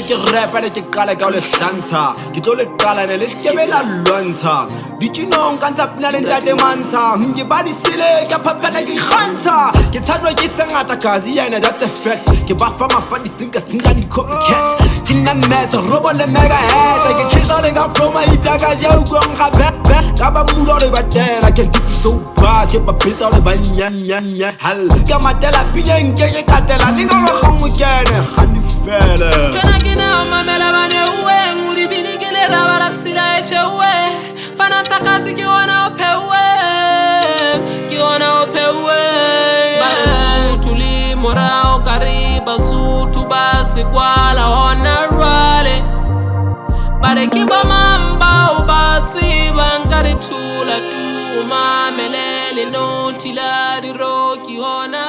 ke rapa le ke qala ka le hlantha ke tlo le qala ne le shebela lwantha ditjinong ka ntsa pina le ntate mantha ke ba di sile ke phapela ke khantha ke thatwa ke tsangata kazi yena that's a fact ke ba fa mafadi stinka singa ni copycat kina meta robo le mega head ke chisa le ga from my plagas ya go nga back ka ba mulo le batela ke ntiki so bas ke ba pizza le ba nya hal ka matela pina nke ke katela ni go khamu kene khani fela kana kina mamela bane uwe nguri bini ke le rabala sila echewe fana tsakazi ke wana opewe Basuthu li morao kari Basuthu basi kwala hona rwale bare ke ba mamba ubatsi bankari thula tu mamelele no tila di roki hona